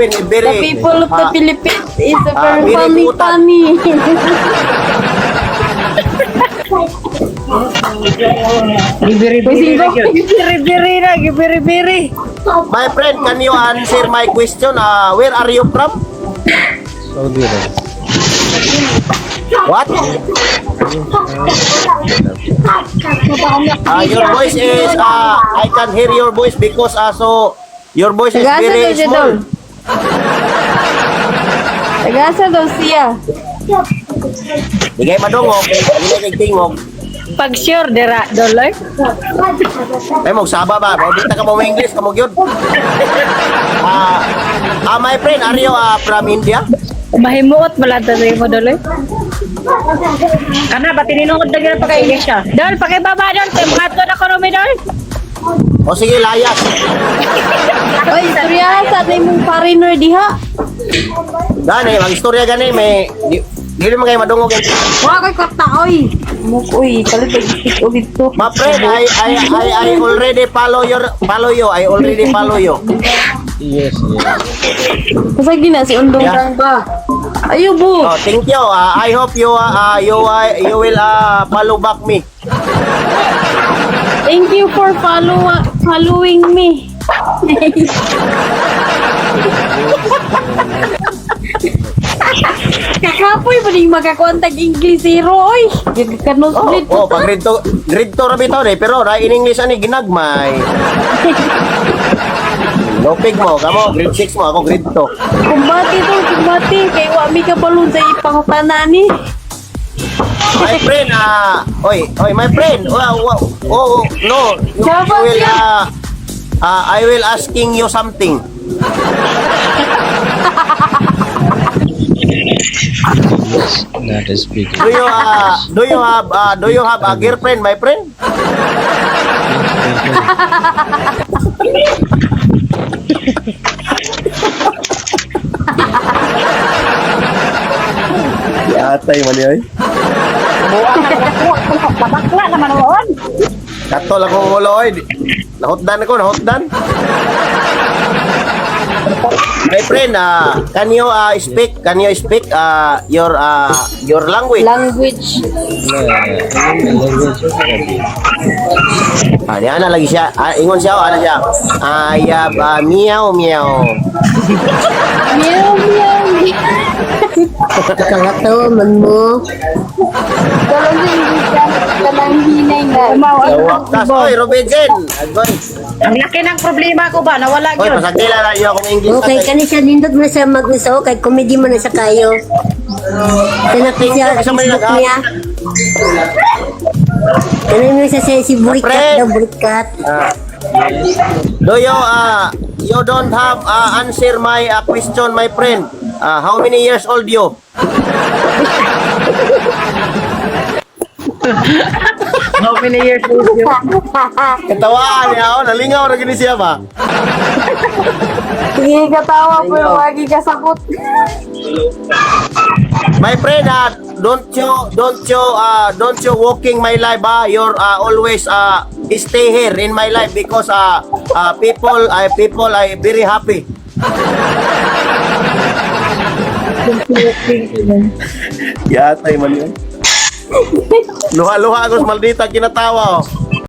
Philippines is The very... people of the Philippines is a very very funny. Gibiri-biri. My friend, can you answer my question? Where are you from? Saudi Arabia. What? Your voice is, I can hear your voice because so your voice is Tagasa very daw siya small. doon. Tagasa daw siya. Di kayo madungog, hindi kayo tingog. Pag sure, dira, doloy. Ay, magsaba ba? Baudita ka mo English, kamog yun. My friend, are you from India? Mahimuot malata sa mo, doloy. Kana, ba tininungod na gina pagka-English siya? Dol, pakibaba dol. Templato na ko rumi, dol. O sige, layas. Oy, istorya sa atin mong foreigner diha. Gani, mag-istorya gani, may... Di mo kayo madungog yan. Wa koy kota oy. Mukoy, kalit ito dito. My friend, I already follow you. I already follow you. Yes. Kasi gina si Undong Yeah. Kang ba? Ayo bu. Oh, thank you. I hope you will follow back me. Thank you for following me. Kakapoy ba ning makakontag English zero oy? Gagkanos ulit. Pag grade 2 rabi to pero ra in English ani ginagmay. Lopig mo, kamo grade 6 mo, ako grade 2. Kumbati kay wa mi ka balon sa ipangtanani. My friend, my friend. No. I will asking you something. Not speaking. Do you have a girlfriend, my friend? Yatay man yoy. Bakla naman noon. Kato lang kong ulo oy. Nahotdan. My friend, can you speak your language? Language. Ana lagi siya. Ingon siya ano siya? Ayab meow. Meow meow. Kakatawa man mo. Kalau sa English kanang hinay na. Tas oy Robinson. Agoy. Ang laki ng problema ko ba? Nawala Oy yun. pasagdila na iyo akong English. Okay, kani siya nindot mo sa magniso kay comedy mo na sa kayo. Tanak siya sa Facebook niya. Kani mo sa si Burikat daw Burikat. Do you don't have answer my question, my friend? How many years old you? How many years old you? Katawaan niya ako, nalingaw na gini siya ba? Sige katawa pero lagi kasakot. My friend, don't you walking my life, you're always stay here in my life because people are very happy. Yatay man yun. Luha-luha ako sa maldita kinatawa oh.